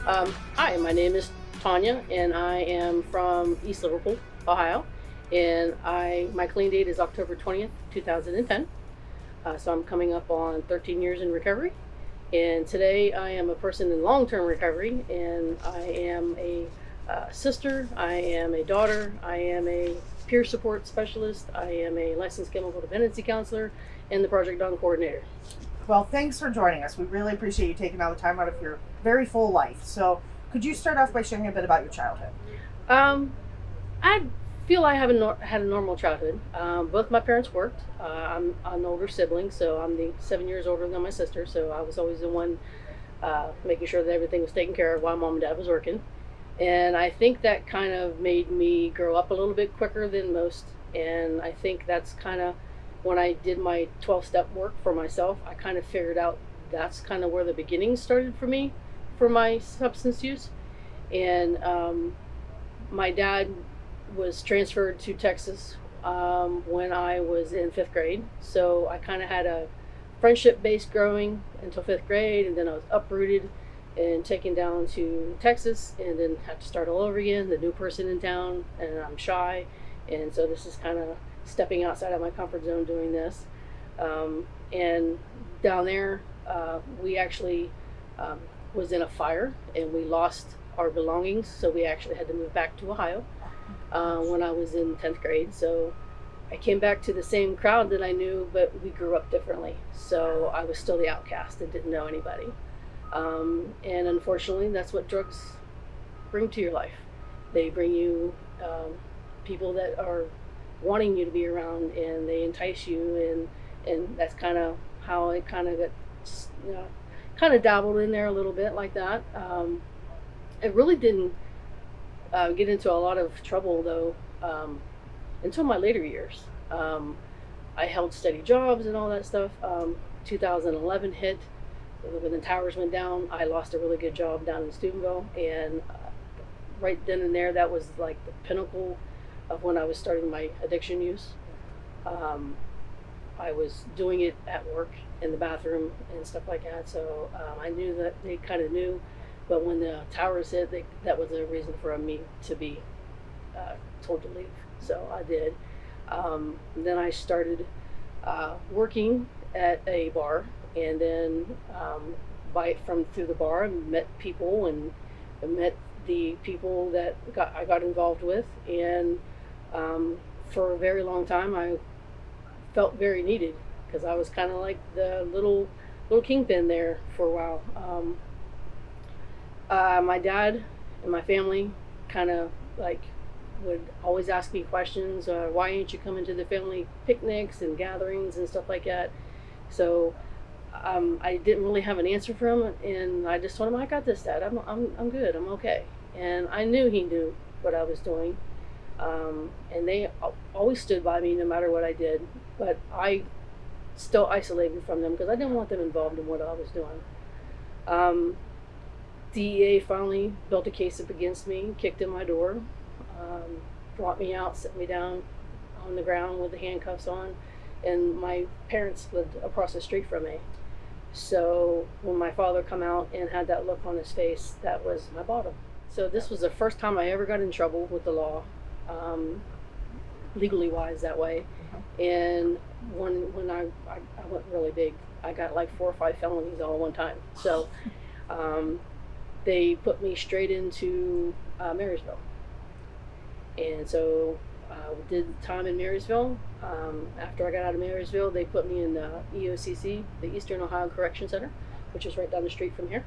Hi, my name is Tawnia, and I am from East Liverpool, Ohio. And my clean date is October 20th, 2010. So I'm coming up on 13 years in recovery. And today I am a person in long-term recovery, and I am a sister, I am a daughter, I am a peer support specialist, I am a licensed chemical dependency counselor, and the Project Dawn coordinator. Well, thanks for joining us. We really appreciate you taking all the time out of your very full life. So, could you start off by sharing a bit about your childhood? Um, I feel I haven't had a normal childhood. Both my parents worked. I'm an older sibling, so I'm the 7 years older than my sister. So I was always the one making sure that everything was taken care of while mom and dad was working. And I think that kind of made me grow up a little bit quicker than most. And I think that's kind of when I did my 12-step work for myself, I kind of figured out that's kind of where the beginning started for me for my substance use. And my dad was transferred to Texas when I was in fifth grade. So I kind of had a friendship base growing until fifth grade, and then I was uprooted and taken down to Texas, and then had to start all over again, the new person in town, and I'm shy. And so this is kind of stepping outside of my comfort zone doing this. And down there, we actually was in a fire, and we lost our belongings, so we actually had to move back to Ohio when I was in 10th grade. So I came back to the same crowd that I knew, but we grew up differently. So I was still the outcast and didn't know anybody. And unfortunately, that's what drugs bring to your life. They bring you people that are wanting you to be around, and they entice you, and that's kind of how it kind of got, kind of dabbled in there a little bit like that. It really didn't get into a lot of trouble though until my later years. I held steady jobs and all that stuff. 2011 hit when the towers went down. I lost a really good job down in Steubenville, and right then and there, that was like the pinnacle of when I was starting my addiction use. I was doing it at work, in the bathroom, and stuff like that. So I knew that they kind of knew, but when the towers hit, that was a reason for me to be told to leave. So I did. Then I started working at a bar, and then through the bar, I met people, and I met the people that I got involved with, and for a very long time I felt very needed, because I was kind of like the little kingpin there for a while. My dad and my family kind of like would always ask me questions. Why ain't you coming to the family picnics and gatherings and stuff like that? So I didn't really have an answer for him, and I just told him, I got this, Dad. I'm good. I'm okay. And I knew he knew what I was doing. And they always stood by me no matter what I did, but I still isolated from them because I didn't want them involved in what I was doing. DEA finally built a case up against me, kicked in my door, brought me out, set me down on the ground with the handcuffs on, and my parents lived across the street from me. So when my father come out and had that look on his face, that was my bottom. So this was the first time I ever got in trouble with the law, legally wise that way. And when I went really big, I got like 4 or 5 felonies all at one time. So they put me straight into Marysville. And so did time in Marysville. After I got out of Marysville, they put me in the EOCC, the Eastern Ohio Correction Center, which is right down the street from here.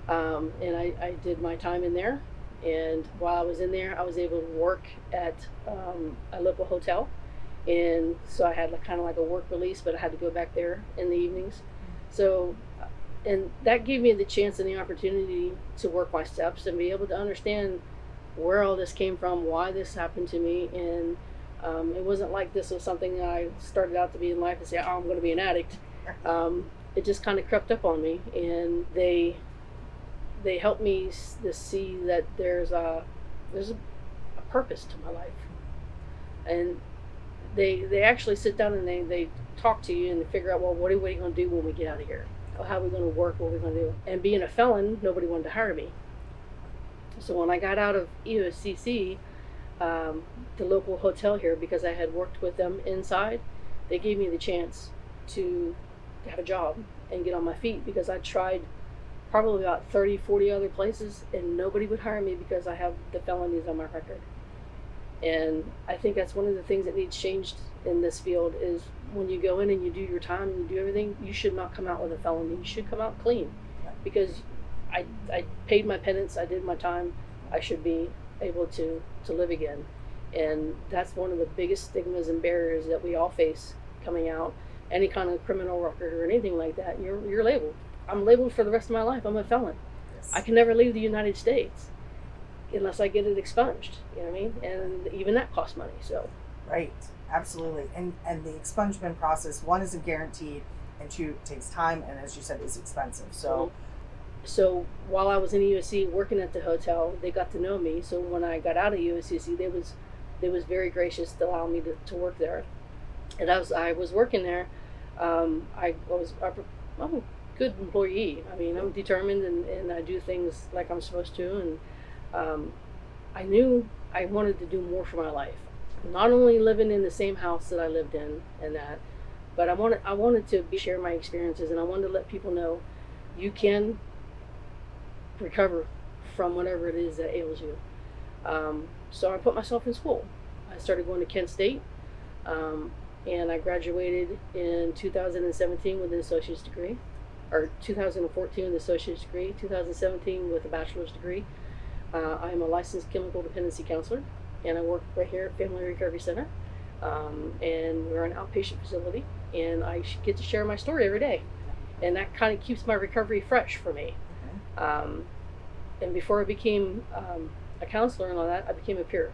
And I did my time in there. And while I was in there, I was able to work at a local hotel. And so I had kind of like a work release, but I had to go back there in the evenings. So, and that gave me the chance and the opportunity to work my steps and be able to understand where all this came from, why this happened to me. And it wasn't like this was something that I started out to be in life and say, oh, I'm going to be an addict. It just kind of crept up on me, and they helped me to see that there's a purpose to my life. And they actually sit down and they talk to you and they figure out, well, what are we going to do when we get out of here? How are we going to work? What are we going to do? And being a felon, nobody wanted to hire me. So when I got out of EOCC, the local hotel here, because I had worked with them inside, they gave me the chance to have a job and get on my feet, because I tried probably about 30, 40 other places and nobody would hire me because I have the felonies on my record. And I think that's one of the things that needs changed in this field is when you go in and you do your time and you do everything, you should not come out with a felony. You should come out clean, because I paid my penance, I did my time, I should be able to live again. And that's one of the biggest stigmas and barriers that we all face coming out. Any kind of criminal record or anything like that, you're labeled. I'm labeled for the rest of my life. I'm a felon. Yes. I can never leave the United States unless I get it expunged. You know what I mean? And even that costs money. So. Right. Absolutely. And the expungement process, one, isn't guaranteed, and two, takes time, and as you said, is expensive. So while I was in USC working at the hotel, they got to know me. So when I got out of USCC, they was very gracious to allow me to work there. And as I was working there, I'm a good employee. I mean, I'm determined and I do things like I'm supposed to. And I knew I wanted to do more for my life. Not only living in the same house that I lived in and that, but I wanted to share my experiences, and I wanted to let people know you can recover from whatever it is that ails you. So I put myself in school. I started going to Kent State, and I graduated in 2017 with an associate's degree, or 2014 with an associate's degree, 2017 with a bachelor's degree. I am a licensed chemical dependency counselor, and I work right here at Family Recovery Center, and we're an outpatient facility, and I get to share my story every day, and that kind of keeps my recovery fresh for me. And before I became a counselor and all that, I became a peer.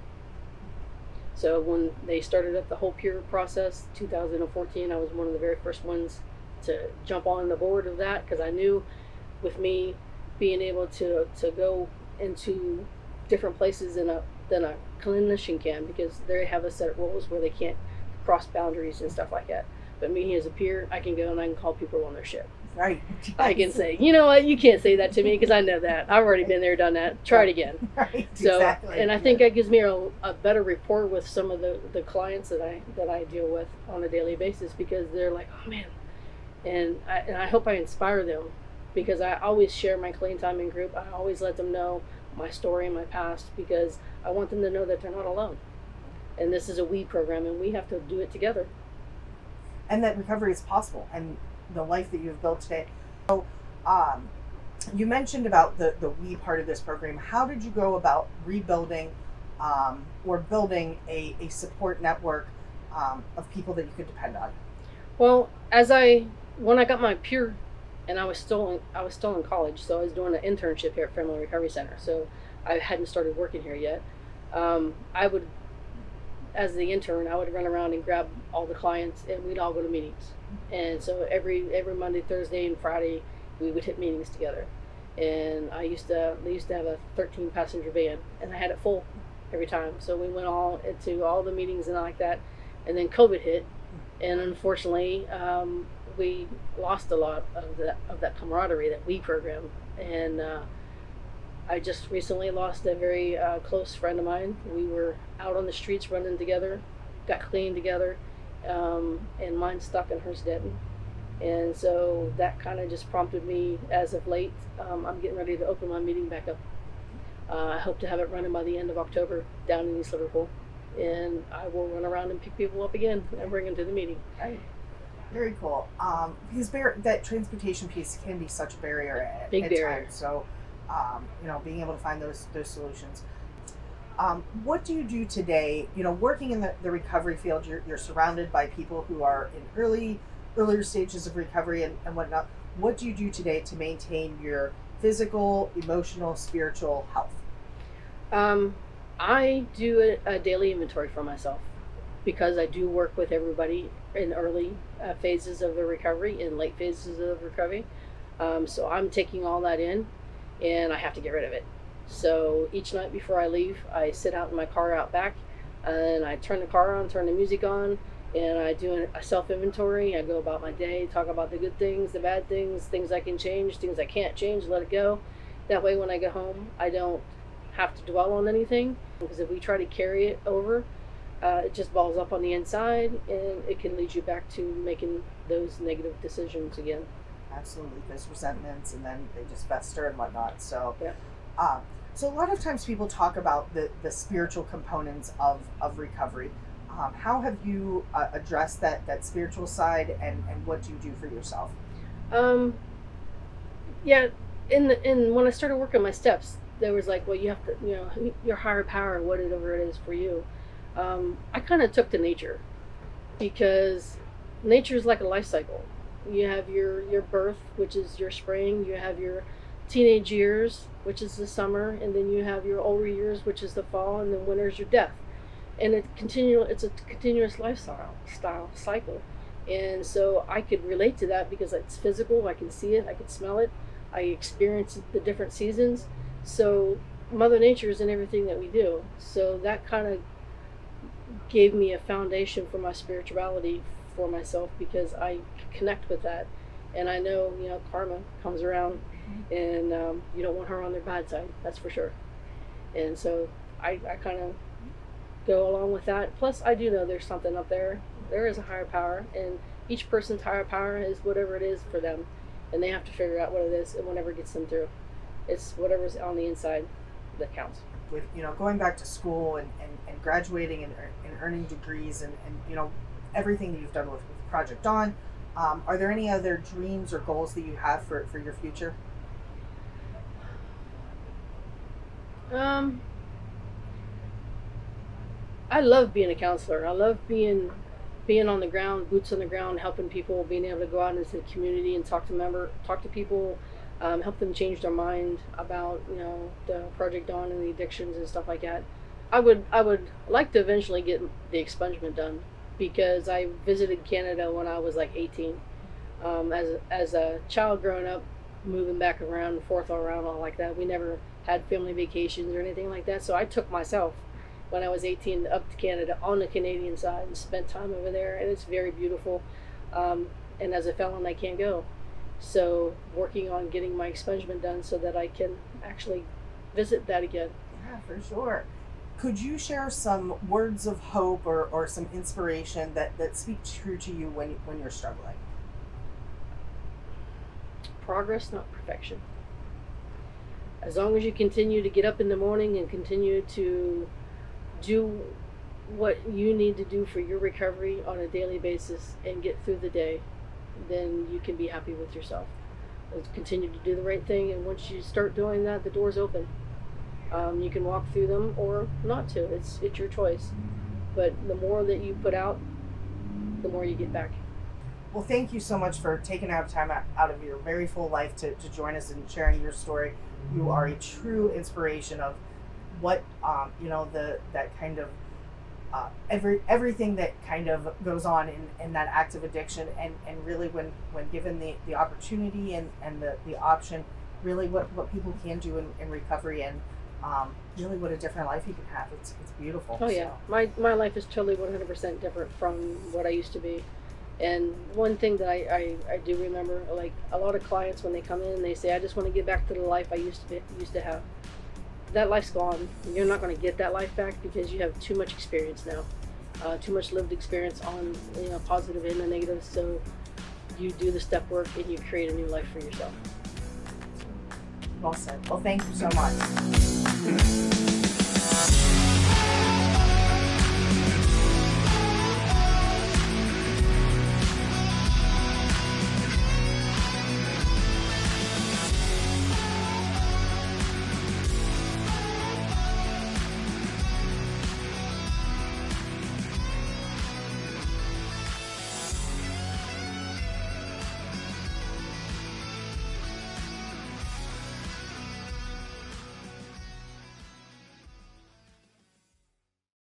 So when they started up the whole peer process, 2014, I was one of the very first ones to jump on the board of that, because I knew with me being able to go into different places than a clinician can, because they have a set of rules where they can't cross boundaries and stuff like that. But me as a peer, I can go and I can call people on their shit. Right. I can say, you know what, you can't say that to me because I know that. I've already been there, done that. Try it again. Right. So, Exactly. and I think that gives me a better rapport with some of the clients that I deal with on a daily basis, because they're like, oh man, and I hope I inspire them, because I always share my clean time in group. I always let them know my story and my past, because I want them to know that they're not alone. And this is a we program, and we have to do it together. And that recovery is possible, and the life that you've built today. So, you mentioned about the we part of this program. How did you go about rebuilding or building a support network of people that you could depend on? Well, when I got my peer, and I was still in college, so I was doing an internship here at Family Recovery Center. So I hadn't started working here yet. I would, as the intern, I would run around and grab all the clients, and we'd all go to meetings. And so every Monday, Thursday, and Friday, we would hit meetings together. And they used to have a 13 passenger van, and I had it full every time. So we went all into all the meetings and like that. And then COVID hit, and unfortunately, we lost a lot of that camaraderie that we program. And I just recently lost a very close friend of mine. We were out on the streets running together, got clean together, and mine stuck and hers didn't. And so that kind of just prompted me, as of late, I'm getting ready to open my meeting back up. I hope to have it running by the end of October down in East Liverpool. And I will run around and pick people up again and bring them to the meeting. Right. Very cool. Because that transportation piece can be such a barrier at barrier. times. So, being able to find those solutions. What do you do today? Working in the recovery field, you're surrounded by people who are in earlier stages of recovery and whatnot. What do you do today to maintain your physical, emotional, spiritual health? I do a daily inventory for myself, because I do work with everybody in early phases of the recovery and late phases of recovery. So I'm taking all that in, and I have to get rid of it. So each night before I leave, I sit out in my car out back, and I turn the car on, turn the music on, and I do a self-inventory. I go about my day, talk about the good things, the bad things, things I can change, things I can't change, let it go. That way when I get home, I don't have to dwell on anything, because if we try to carry it over, it just balls up on the inside, and it can lead you back to making those negative decisions again. Absolutely, there's resentments, and then they just fester and whatnot. So, Yeah. so a lot of times people talk about the spiritual components of recovery. How have you addressed that spiritual side, and what do you do for yourself? Um, yeah, in when I started working my steps, there was like, well, you have to, your higher power, whatever it is for you. I kind of took to nature, because nature is like a life cycle. You have your birth, which is your spring. You have your teenage years, which is the summer, and then you have your older years, which is the fall, and then winter is your death. And it's a continuous lifestyle cycle. And so I could relate to that because it's physical. I can see it. I can smell it. I experience the different seasons. So Mother Nature is in everything that we do. So that kind of gave me a foundation for my spirituality for myself, because I connect with that. And I know, karma comes around, and you don't want her on their bad side, that's for sure. And so I kind of go along with that. Plus, I do know there's something up there. There is a higher power, and each person's higher power is whatever it is for them, and they have to figure out what it is and whatever gets them through. It's whatever's on the inside that counts. With going back to school, and graduating, and earning degrees, and everything that you've done with Project Dawn, are there any other dreams or goals that you have for your future? I love being a counselor. I love being on the ground, boots on the ground, helping people, being able to go out into the community and talk to people, help them change their mind about the Project Dawn and the addictions and stuff like that. I would like to eventually get the expungement done, because I visited Canada when I was like 18. As a child growing up, moving back around and forth around all like that, we never had family vacations or anything like that. So I took myself when I was 18 up to Canada on the Canadian side and spent time over there, and it's very beautiful. And as a felon, I can't go. So working on getting my expungement done so that I can actually visit that again. Yeah, for sure. Could you share some words of hope, or some inspiration that speak true to you when you're struggling? Progress, not perfection. As long as you continue to get up in the morning and continue to do what you need to do for your recovery on a daily basis and get through the day, then you can be happy with yourself. Continue to do the right thing, and once you start doing that, the door's open. You can walk through them or not to. It's your choice. But the more that you put out, the more you get back. Well, thank you so much for taking out time out of your very full life to join us and sharing your story. You are a true inspiration of what that kind of everything that kind of goes on in that active addiction, and really when given the opportunity and the option, really what people can do in recovery, and really what a different life you can have. It's beautiful. Oh yeah, so. my life is totally 100% different from what I used to be. And one thing that I do remember, like a lot of clients, when they come in, they say, I just want to get back to the life I used to have. That life's gone. You're not going to get that life back, because you have too much experience now, too much lived experience on positive and the negative. So you do the step work and you create a new life for yourself. Well said. Well, thank you so much.